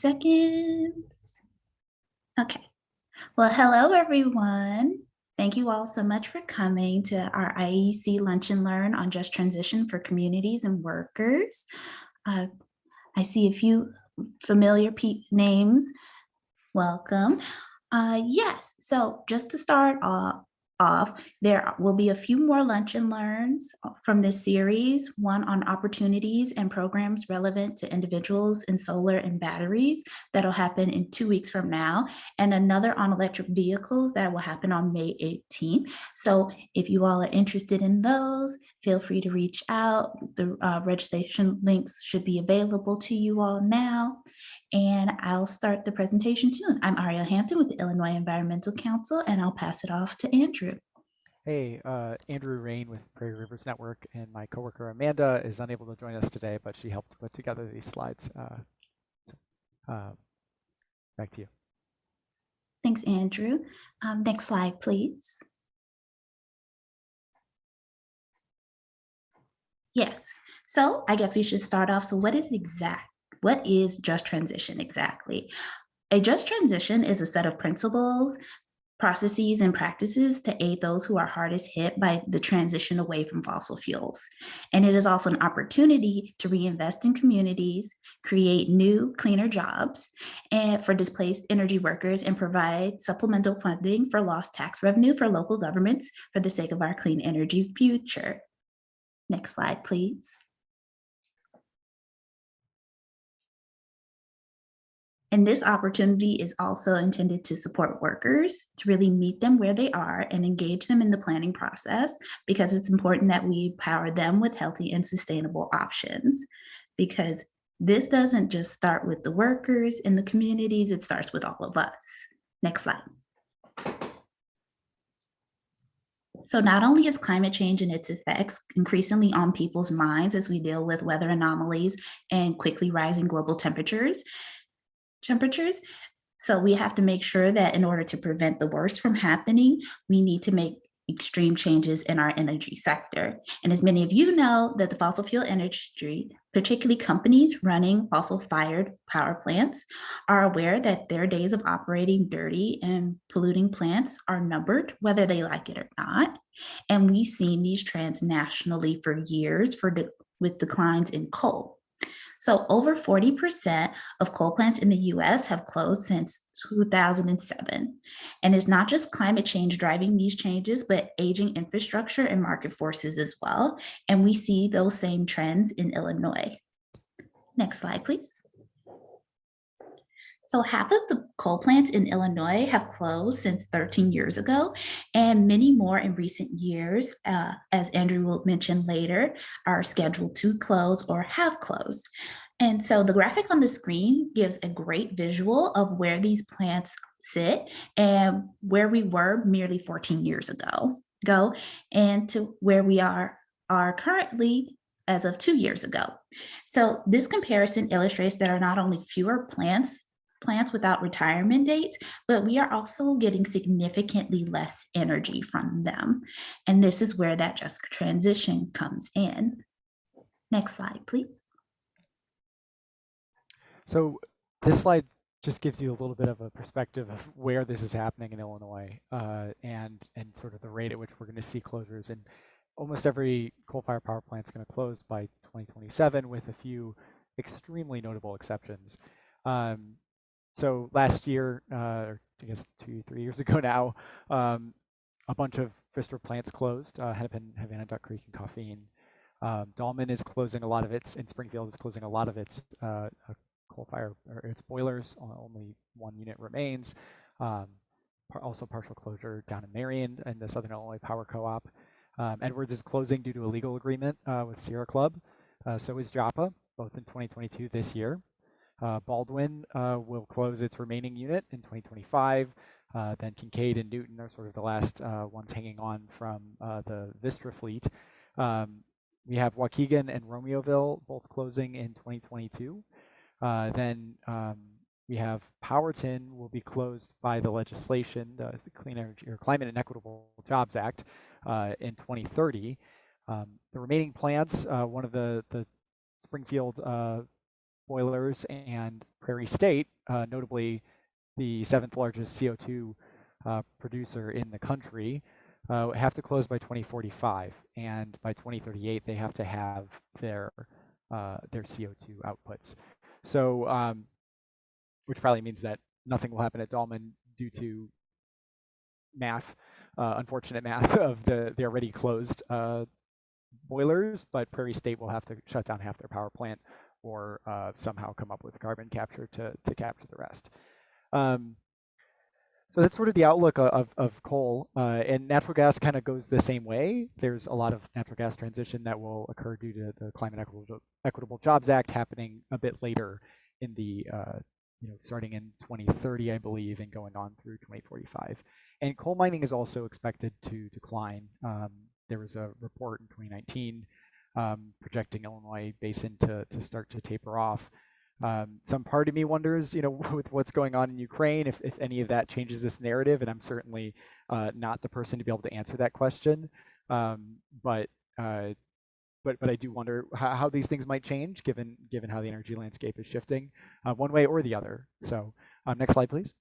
seconds. Okay. Well, hello, everyone. Thank you all so much for coming to our IEC Lunch and Learn on Just Transition for Communities and Workers. I see a few familiar names. Welcome. Yes, so just to start off, there will be a few more lunch and learns from this series, one on opportunities and programs relevant to individuals in solar and batteries that'll happen in 2 weeks from now, and another on electric vehicles that will happen on May 18th. So if you all are interested in those, feel free to reach out. The registration links should be available to you all now. And I'll start the presentation soon. I'm Ariel Hampton with the Illinois Environmental Council, and I'll pass it off to Andrew. Hey, Andrew Rehn with Prairie Rivers Network, and my coworker Amanda is unable to join us today, but she helped put together these slides. Back to you. Thanks, Andrew. Next slide, please. Yes, so I guess we should start off. So what is just transition exactly? A just transition is a set of principles, processes, and practices to aid those who are hardest hit by the transition away from fossil fuels. And it is also an opportunity to reinvest in communities, create new, cleaner jobs and for displaced energy workers, and provide supplemental funding for lost tax revenue for local governments for the sake of our clean energy future. Next slide, please. And this opportunity is also intended to support workers, to really meet them where they are and engage them in the planning process, because it's important that we empower them with healthy and sustainable options. Because this doesn't just start with the workers in the communities, it starts with all of us. Next slide. So not only is climate change and its effects increasingly on people's minds as we deal with weather anomalies and quickly rising global temperatures. So we have to make sure that in order to prevent the worst from happening, we need to make extreme changes in our energy sector. And as many of you know, that the fossil fuel industry, particularly companies running fossil-fired power plants, are aware that their days of operating dirty and polluting plants are numbered, whether they like it or not. And we've seen these trends nationally for years with declines in coal. So over 40% of coal plants in the US have closed since 2007. And it's not just climate change driving these changes, but aging infrastructure and market forces as well. And we see those same trends in Illinois. Next slide, please. So half of the coal plants in Illinois have closed since 13 years ago, and many more in recent years, as Andrew will mention later, are scheduled to close or have closed. And so the graphic on the screen gives a great visual of where these plants sit and where we were merely 14 years ago, and to where we are currently as of 2 years ago. So this comparison illustrates there are not only fewer plants without retirement dates, but we are also getting significantly less energy from them. And this is where that just transition comes in. Next slide, please. So this slide just gives you a little bit of a perspective of where this is happening in Illinois and sort of the rate at which we're going to see closures. And almost every coal-fired power plant is going to close by 2027, with a few extremely notable exceptions. So last year, or I guess 2-3 years ago now, a bunch of Pfister plants closed. Hennepin, Havana, Duck Creek, and Coffeen. Dahlman is closing a lot of its, and Springfield is closing a lot of its coal-fired, or its boilers. Only one unit remains. Also partial closure down in Marion and the Southern Illinois Power Co-op. Edwards is closing due to a legal agreement with Sierra Club. So is Joppa, both in 2022 this year. Baldwin will close its remaining unit in 2025. Then Kincaid and Newton are sort of the last ones hanging on from the Vistra fleet. We have Waukegan and Romeoville both closing in 2022. Then we have Powhatan will be closed by the legislation, the Clean Energy or Climate and Equitable Jobs Act, in 2030. The remaining plants, one of the Springfield boilers and Prairie State, notably the 7th largest CO2 producer in the country, have to close by 2045, and by 2038 they have to have their CO2 outputs. So, which probably means that nothing will happen at Dolman due to math, unfortunate math of the already closed boilers, but Prairie State will have to shut down half their power plant or somehow come up with carbon capture to capture the rest. So that's sort of the outlook of coal, and natural gas kind of goes the same way. There's a lot of natural gas transition that will occur due to the Climate Equitable Jobs Act happening a bit later in the, starting in 2030, I believe, and going on through 2045. And coal mining is also expected to decline. There was a report in 2019 projecting Illinois Basin to start to taper off. Some part of me wonders, with what's going on in Ukraine, if any of that changes this narrative, and I'm certainly not the person to be able to answer that question. But I do wonder how these things might change, given how the energy landscape is shifting, one way or the other. So, next slide, please.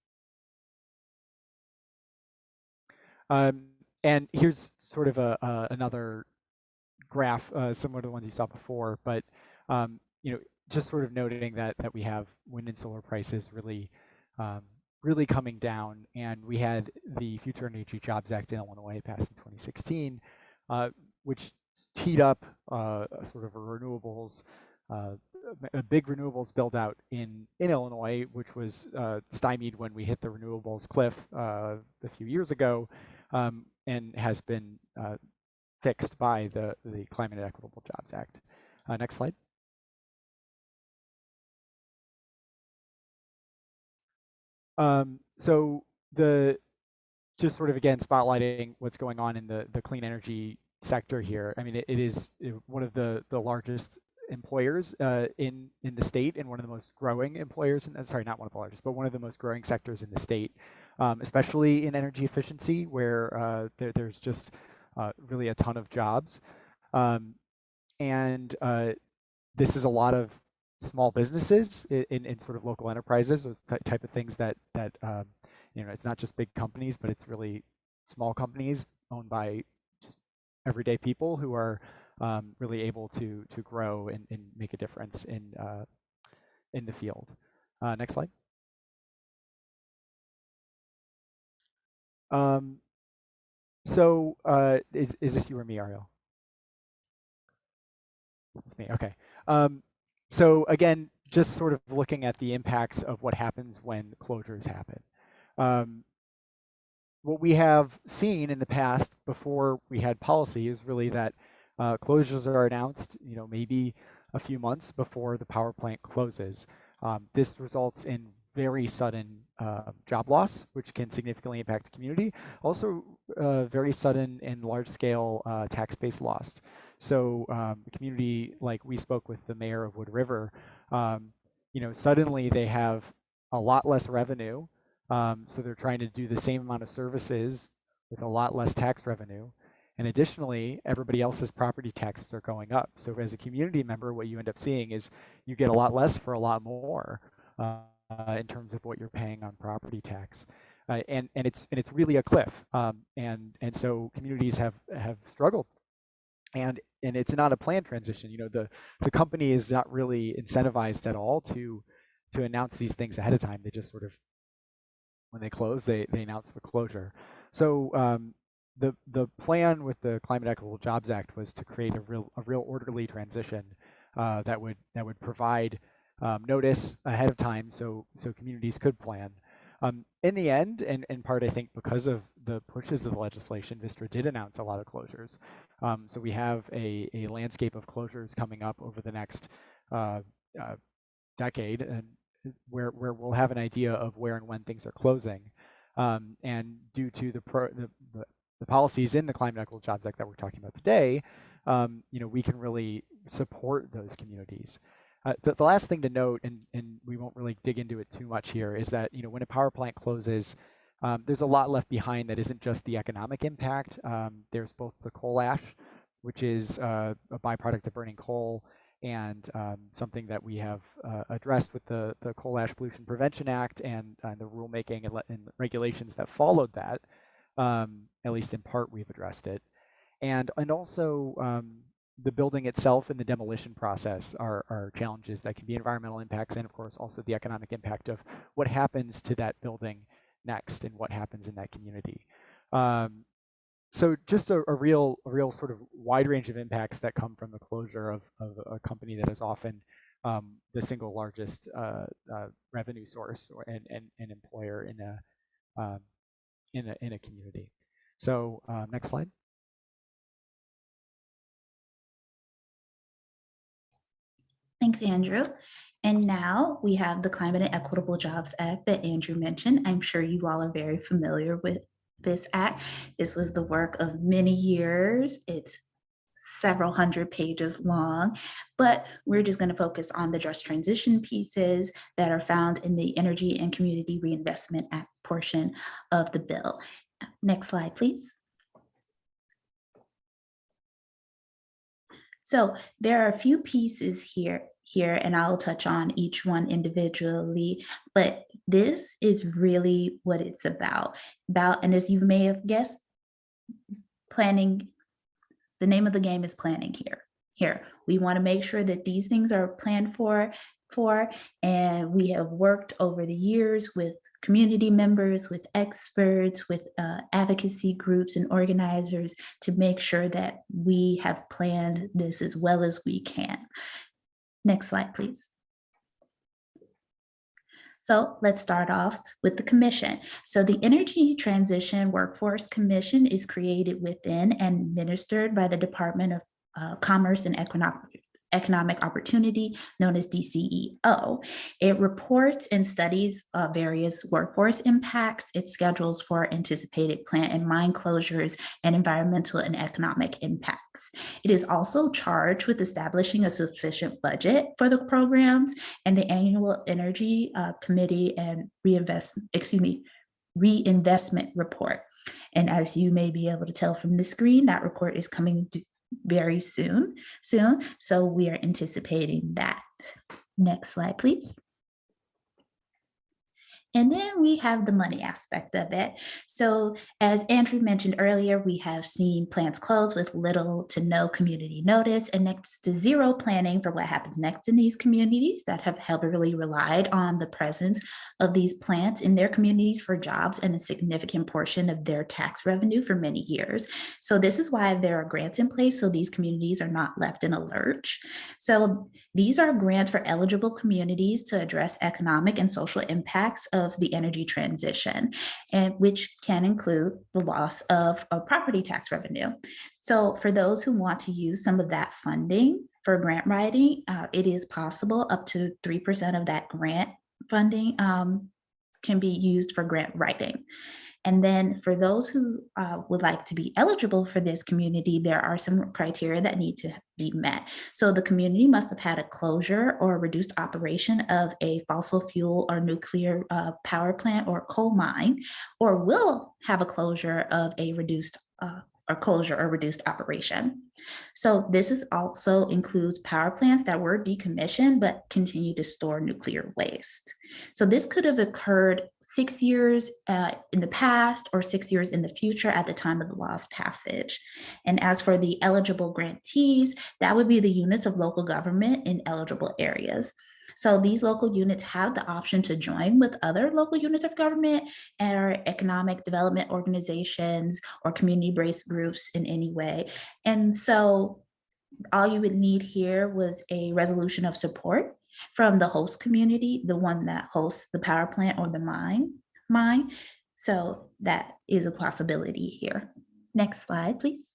And here's sort of another graph similar to the ones you saw before, but just sort of noting that we have wind and solar prices really really coming down, and we had the Future Energy Jobs Act in Illinois passed in 2016, which teed up sort of a big renewables build out in Illinois, which was stymied when we hit the renewables cliff a few years ago, and has been fixed by the Climate Equitable Jobs Act. Next slide. So just sort of again spotlighting what's going on in the clean energy sector here. I mean, it is one of the largest employers in the state, and one of the most growing employers. Sorry, not one of the largest, but one of the most growing sectors in the state, especially in energy efficiency, where there's just really a ton of jobs, and this is a lot of small businesses in sort of local enterprises, those type of things that it's not just big companies, but it's really small companies owned by just everyday people who are really able to grow and make a difference in the field. Next slide. So is this you or me, Ariel? It's me. Okay. So again, just sort of looking at the impacts of what happens when closures happen. What we have seen in the past before we had policy is really that closures are announced, maybe a few months before the power plant closes. This results in very sudden job loss, which can significantly impact the community. Also, very sudden and large-scale tax base loss. So, the community, like we spoke with the mayor of Wood River, suddenly they have a lot less revenue. So they're trying to do the same amount of services with a lot less tax revenue. And additionally, everybody else's property taxes are going up. So as a community member, what you end up seeing is you get a lot less for a lot more in terms of what you're paying on property tax. And it's really a cliff. And so communities have struggled. And it's not a planned transition. The company is not really incentivized at all to announce these things ahead of time. They just sort of, when they close, they announce the closure. So the plan with the Climate Equitable Jobs Act was to create a real orderly transition that would provide notice ahead of time, so communities could plan. In the end, and in part, I think because of the pushes of the legislation, Vistra did announce a lot of closures. So we have a landscape of closures coming up over the next decade, and where we'll have an idea of where and when things are closing. And due to the policies in the Climate Equitable Jobs Act that we're talking about today, we can really support those communities. The last thing to note, and we won't really dig into it too much here, is that when a power plant closes, there's a lot left behind that isn't just the economic impact. There's both the coal ash, which is a byproduct of burning coal, and something that we have addressed with the Coal Ash Pollution Prevention Act and the rulemaking and regulations that followed that. At least in part, we've addressed it, and also the building itself and the demolition process are challenges that can be environmental impacts, and of course also the economic impact of what happens to that building next and what happens in that community. So just a real sort of wide range of impacts that come from the closure of a company that is often the single largest revenue source and employer in a community. So next slide. Thanks, Andrew. And now we have the Climate and Equitable Jobs Act that Andrew mentioned. I'm sure you all are very familiar with this act. This was the work of many years. It's several hundred pages long, but we're just going to focus on the just transition pieces that are found in the Energy and Community Reinvestment Act portion of the bill. Next slide, please. So there are a few pieces here, and I'll touch on each one individually, but this is really what it's about, and as you may have guessed, planning. The name of the game is planning here. We want to make sure that these things are planned for, and we have worked over the years with community members, with experts, with advocacy groups and organizers to make sure that we have planned this as well as we can. Next slide, please. So let's start off with the commission. So the Energy Transition Workforce Commission is created within and administered by the Department of Commerce and Economic Opportunity, known as DCEO. It reports and studies various workforce impacts. It schedules for anticipated plant and mine closures and environmental and economic impacts. It is also charged with establishing a sufficient budget for the programs and the annual Energy Committee and reinvestment report. And as you may be able to tell from the screen, that report is coming very soon. So we are anticipating that. Next slide, please. And then we have the money aspect of it. So as Andrew mentioned earlier, we have seen plants close with little to no community notice and next to zero planning for what happens next in these communities that have heavily relied on the presence of these plants in their communities for jobs and a significant portion of their tax revenue for many years. So this is why there are grants in place so these communities are not left in a lurch. So these are grants for eligible communities to address economic and social impacts of the energy transition, and which can include the loss of property tax revenue. So for those who want to use some of that funding for grant writing, it is possible up to 3% of that grant funding can be used for grant writing. And then for those who would like to be eligible for this community, there are some criteria that need to be met. So the community must have had a closure or reduced operation of a fossil fuel or nuclear power plant or coal mine, or will have a closure of a reduced operation. So this is also includes power plants that were decommissioned but continue to store nuclear waste. So this could have occurred 6 years in the past or 6 years in the future at the time of the law's passage. And as for the eligible grantees, that would be the units of local government in eligible areas. So these local units have the option to join with other local units of government or economic development organizations or community-based groups in any way. And so all you would need here was a resolution of support from the host community, the one that hosts the power plant or the mine. So that is a possibility here. Next slide, please.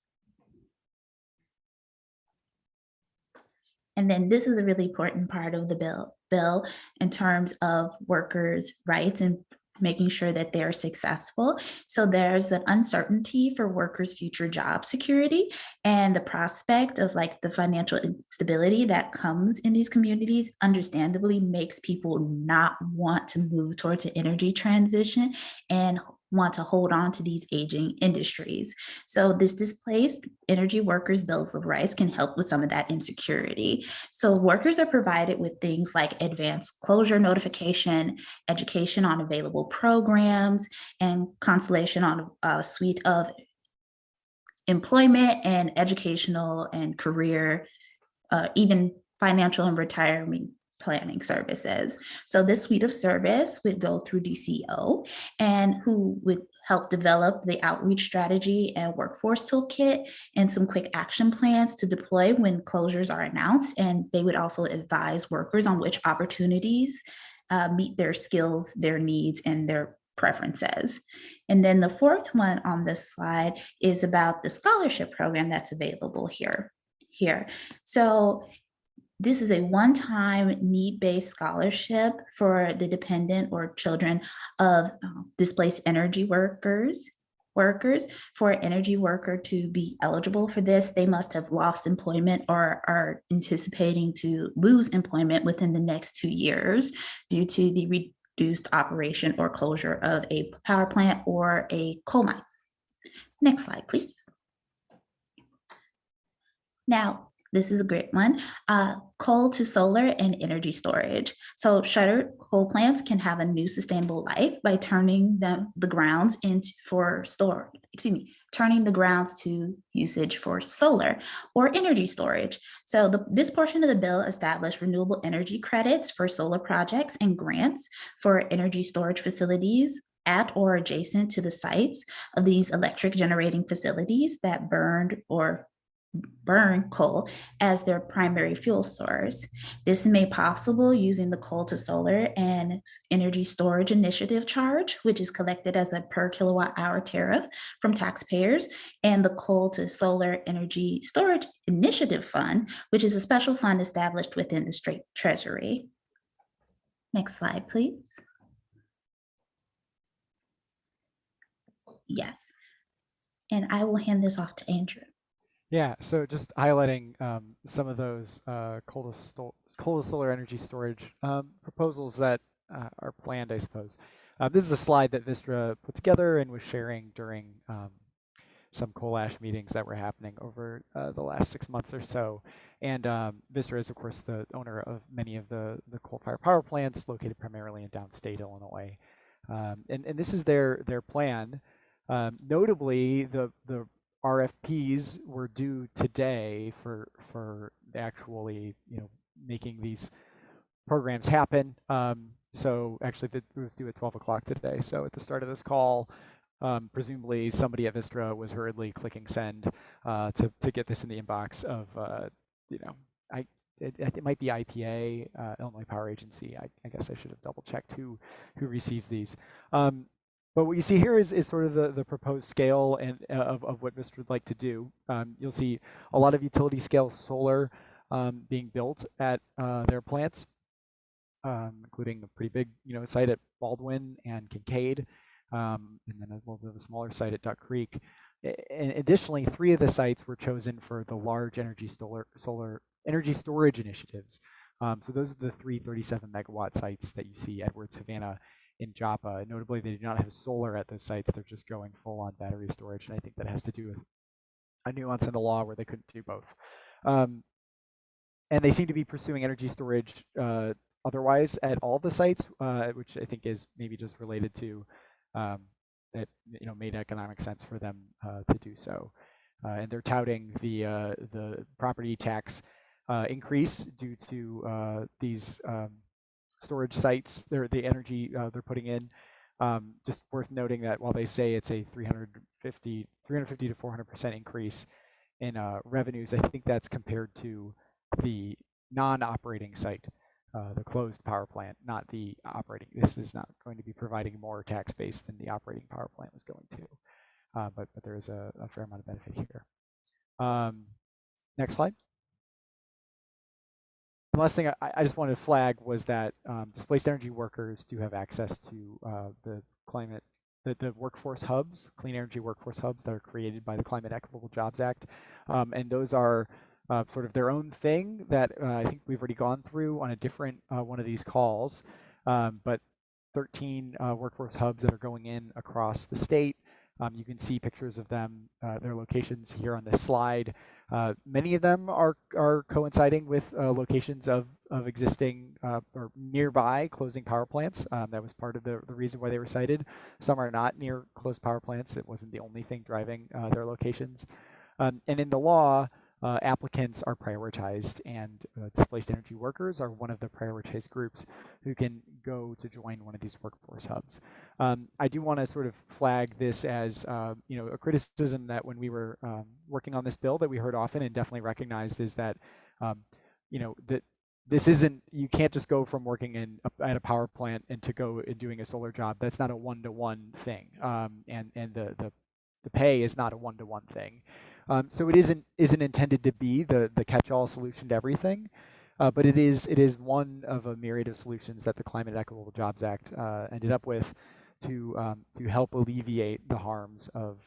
And then this is a really important part of the bill in terms of workers' rights and making sure that they're successful. So there's an uncertainty for workers' future job security and the prospect of like the financial instability that comes in these communities understandably makes people not want to move towards an energy transition and want to hold on to these aging industries. So this displaced energy workers' bills of rights can help with some of that insecurity. So workers are provided with things like advanced closure notification, education on available programs, and consultation on a suite of employment and educational and career, even financial and retirement planning services. So this suite of service would go through DCEO and who would help develop the outreach strategy and workforce toolkit and some quick action plans to deploy when closures are announced. And they would also advise workers on which opportunities meet their skills, their needs, and their preferences. And then the fourth one on this slide is about the scholarship program that's available here. So this is a one-time need-based scholarship for the dependent or children of displaced energy workers. For an energy worker to be eligible for this, they must have lost employment or are anticipating to lose employment within the next 2 years due to the reduced operation or closure of a power plant or a coal mine. Next slide, please. Now, this is a great one. Coal to solar and energy storage. So shuttered coal plants can have a new sustainable life by turning the grounds turning the grounds to usage for solar or energy storage. So this portion of the bill established renewable energy credits for solar projects and grants for energy storage facilities at or adjacent to the sites of these electric generating facilities that burn coal as their primary fuel source. This is made possible using the coal to solar and energy storage initiative charge, which is collected as a per kilowatt hour tariff from taxpayers, and the coal to solar energy storage initiative fund, which is a special fund established within the state treasury. Next slide, please. Yes. And I will hand this off to Andrew. Yeah, so just highlighting some of those coal to solar energy storage proposals that are planned, I suppose. This is a slide that Vistra put together and was sharing during some coal ash meetings that were happening over the last 6 months or so. And Vistra is, of course, the owner of many of the coal-fired power plants located primarily in downstate Illinois. And this is their plan. Notably, the RFPs were due today for actually making these programs happen. So actually, it was due at 12 o'clock today. So at the start of this call, presumably somebody at Vistra was hurriedly clicking send to get this in the inbox of it might be IPA, Illinois Power Agency. I guess I should have double checked who receives these. But what you see here is sort of the proposed scale and of what Vistra would like to do. You'll see a lot of utility scale solar being built at their plants, including a pretty big site at Baldwin and Kincaid, and then a little bit of a smaller site at Duck Creek. And additionally, 3 of the sites were chosen for the large solar energy storage initiatives. So those are the 3 37 megawatt sites that you see, Edwards, Havana, in Joppa. Notably, they do not have solar at those sites. They're just going full on battery storage. And I think that has to do with a nuance in the law where they couldn't do both. And they seem to be pursuing energy storage otherwise at all the sites, which I think is maybe just related to that made economic sense for them to do so. And they're touting the property tax increase due to these storage sites, the energy they're putting in. Just worth noting that while they say it's a 350 to 400% increase in revenues, I think that's compared to the non-operating site, the closed power plant, not the operating. This is not going to be providing more tax base than the operating power plant was going to, but there is a fair amount of benefit here. Next slide. The last thing I just wanted to flag was that displaced energy workers do have access to the workforce hubs, clean energy workforce hubs that are created by the Climate Equitable Jobs Act. And those are sort of their own thing that I think we've already gone through on a different one of these calls. But 13 workforce hubs that are going in across the state. You can see pictures of them, their locations here on this slide. Many of them are coinciding with locations of existing or nearby closing power plants. That was part of the reason why they were cited. Some are not near closed power plants. It wasn't the only thing driving their locations. And in the law, applicants are prioritized, and displaced energy workers are one of the prioritized groups who can go to join one of these workforce hubs. I do want to sort of flag this as a criticism that when we were working on this bill that we heard often and definitely recognized is that that this isn't, you can't just go from working at a power plant and to go and doing a solar job. That's not a one-to-one thing, and the pay is not a one-to-one thing. So it isn't intended to be the catch-all solution to everything, but it is one of a myriad of solutions that the Climate Equitable Jobs Act ended up with to help alleviate the harms of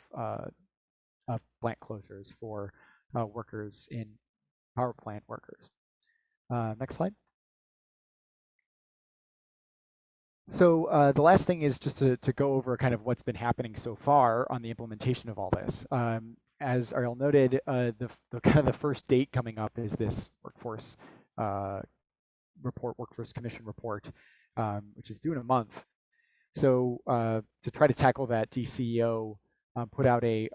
plant closures for workers in power plant workers. Next slide. So the last thing is just to go over kind of what's been happening so far on the implementation of all this. As Ariel noted, the kind of the first date coming up is this workforce report, Workforce Commission report, which is due in a month. So to try to tackle that, DCEO put out a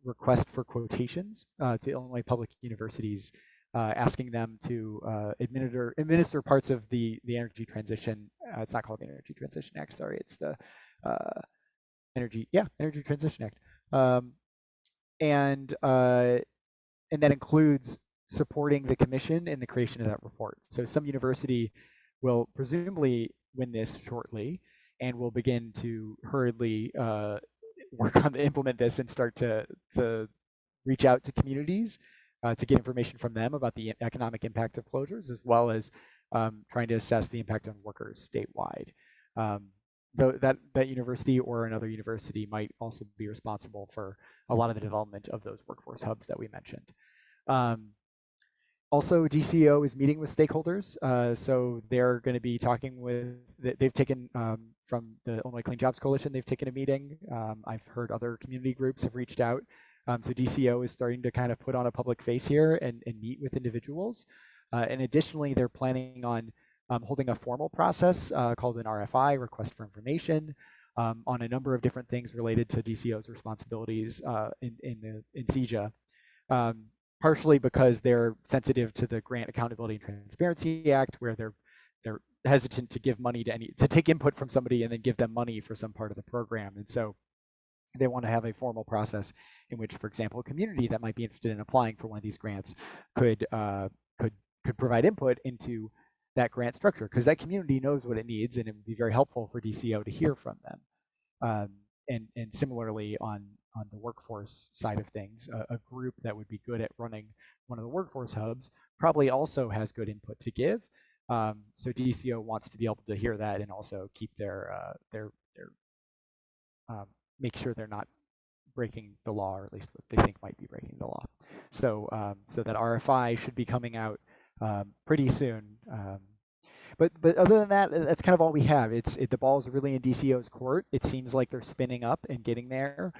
request for quotations to Illinois public universities, asking them to administer parts of the energy transition. It's not called the Energy Transition Act. Sorry, it's the Energy Transition Act. And that includes supporting the commission in the creation of that report. So some university will presumably win this shortly and will begin to hurriedly work on to implement this and start to reach out to communities to get information from them about the economic impact of closures, as well as trying to assess the impact on workers statewide. Though that university or another university might also be responsible for a lot of the development of those workforce hubs that we mentioned. Also, DCEO is meeting with stakeholders, so they're going to be talking with, they've taken, from the Illinois Clean Jobs Coalition, they've taken a meeting. I've heard other community groups have reached out. So DCEO is starting to kind of put on a public face here and meet with individuals. And additionally, they're planning on holding a formal process called an RFI, Request for Information, on a number of different things related to DCEO's responsibilities in CEJA. Partially because they're sensitive to the Grant Accountability and Transparency Act, where they're hesitant to give money to take input from somebody and then give them money for some part of the program. And so they want to have a formal process in which, for example, a community that might be interested in applying for one of these grants could provide input into that grant structure, because that community knows what it needs, and it would be very helpful for DCEO to hear from them. And similarly on the workforce side of things, a group that would be good at running one of the workforce hubs probably also has good input to give. So DCEO wants to be able to hear that and also keep their make sure they're not breaking the law, or at least what they think might be breaking the law. So so that RFI should be coming out pretty soon. But other than that, that's kind of all we have. The ball is really in DCEO's court. It seems like they're spinning up and getting there.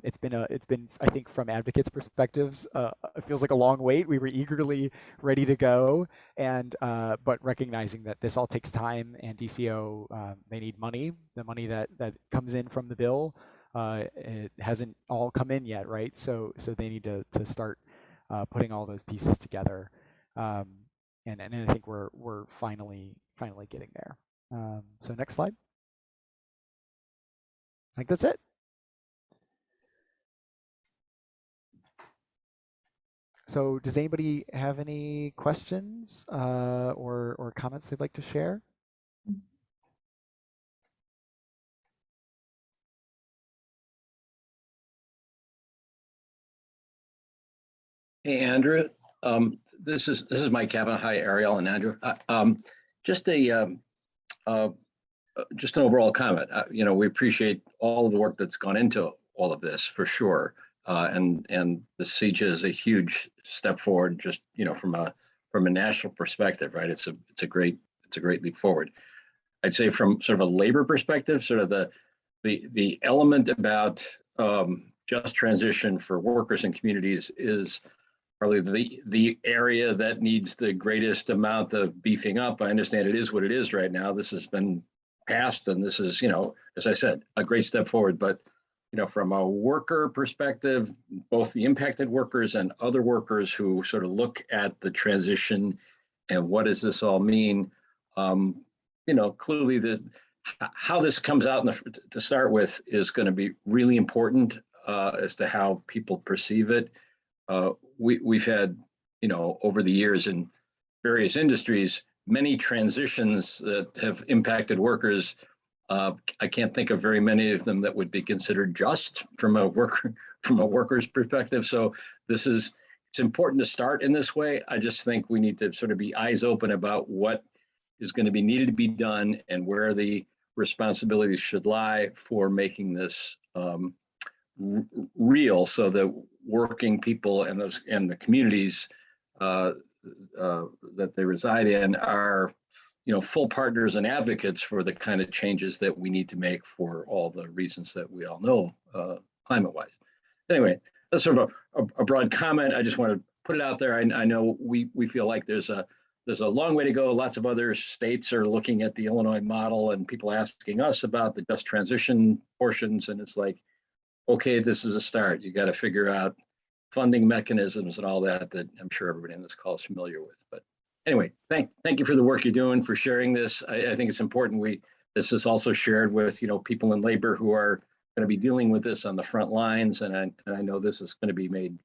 It's been I think from advocates' perspectives, it feels like a long wait. We were eagerly ready to go, and but recognizing that this all takes time, and DCEO they need money. The money that comes in from the bill, it hasn't all come in yet, right? So they need to start putting all those pieces together. And I think we're finally getting there. So next slide. I think that's it. So does anybody have any questions or comments they'd like to share? Hey, Andrew. This is Mike Kavanaugh. Hi, Ariel and Andrew. Just an overall comment. We appreciate all of the work that's gone into all of this for sure. And the CEJA is a huge step forward, just from a national perspective, right? It's a great leap forward. I'd say from sort of a labor perspective, sort of the element about just transition for workers and communities is probably the area that needs the greatest amount of beefing up. I understand it is what it is right now. This has been passed, and this is, as I said, a great step forward. But from a worker perspective, both the impacted workers and other workers who sort of look at the transition and what does this all mean, clearly how this comes out to start with is going to be really important as to how people perceive it. We've had, over the years in various industries, many transitions that have impacted workers. I can't think of very many of them that would be considered just from a worker's perspective. So it's important to start in this way. I just think we need to sort of be eyes open about what is going to be needed to be done and where the responsibilities should lie for making this real, so that working people and the communities that they reside in are full partners and advocates for the kind of changes that we need to make for all the reasons that we all know climate wise. Anyway, that's sort of a broad comment. I just want to put it out there. I know we feel like there's a long way to go. Lots of other states are looking at the Illinois model, and people asking us about the just transition portions, and it's like, okay, this is a start. You got to figure out funding mechanisms and all that I'm sure everybody in this call is familiar with. But anyway, thank you for the work you're doing, for sharing this. I think it's important this is also shared with people in labor who are going to be dealing with this on the front lines, and I know this is going to be made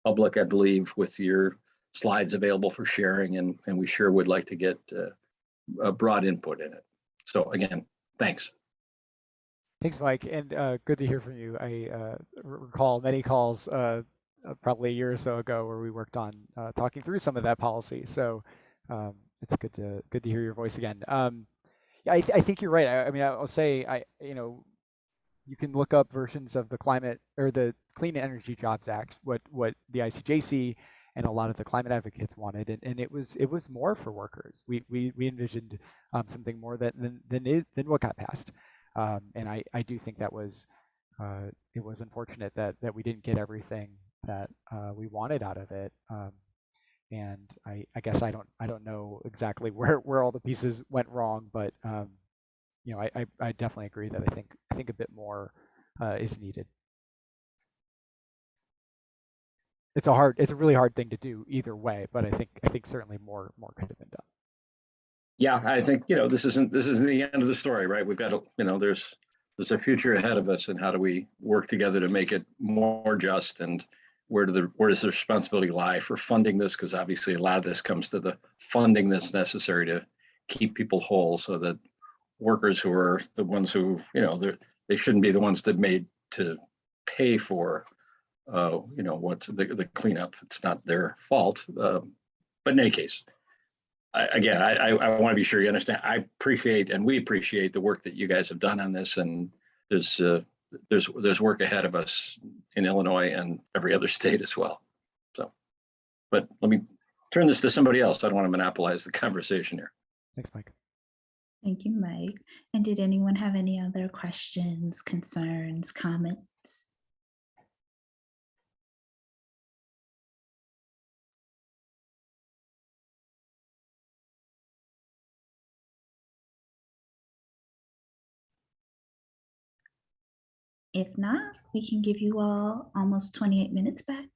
public, I believe, with your slides available for sharing, and we sure would like to get a broad input in it. So again, thanks. Thanks, Mike, and good to hear from you. I recall many calls probably a year or so ago where we worked on talking through some of that policy. So it's good to hear your voice again. Yeah, I think you're right. I mean, I'll say you can look up versions of the climate or the Clean Energy Jobs Act, what the ICJC and a lot of the climate advocates wanted, and it was more for workers. We envisioned something more than what got passed. And I do think that was it was unfortunate that we didn't get everything that we wanted out of it. And I guess I don't know exactly where all the pieces went wrong, but I definitely agree that I think a bit more is needed. It's a really hard thing to do either way, but I think certainly more could have been done. Yeah, I think this isn't the end of the story, right? We've got to, there's a future ahead of us, and how do we work together to make it more just, and where does the responsibility lie for funding this? Because obviously a lot of this comes to the funding that's necessary to keep people whole, so that workers who are the ones who, they shouldn't be the ones that made to pay for what's the cleanup. It's not their fault. But in any case, I want to be sure you understand. I appreciate, and we appreciate, the work that you guys have done on this, and there's work ahead of us in Illinois and every other state as well. So, but let me turn this to somebody else. I don't want to monopolize the conversation here. Thanks, Mike. Thank you, Mike. And did anyone have any other questions, concerns, comments? If not, we can give you all almost 28 minutes back.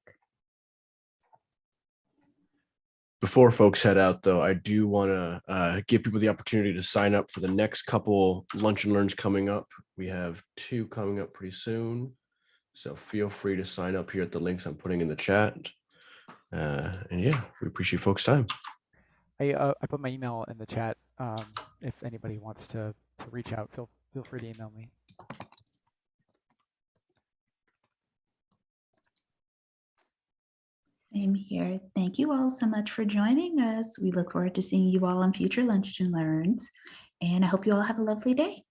Before folks head out, though, I do want to give people the opportunity to sign up for the next couple lunch and learns coming up. We have 2 coming up pretty soon, so feel free to sign up here at the links I'm putting in the chat. And yeah, we appreciate folks' time. I put my email in the chat. If anybody wants to reach out, feel free to email me. Same here. Thank you all so much for joining us. We look forward to seeing you all on future Lunch and Learns, and I hope you all have a lovely day.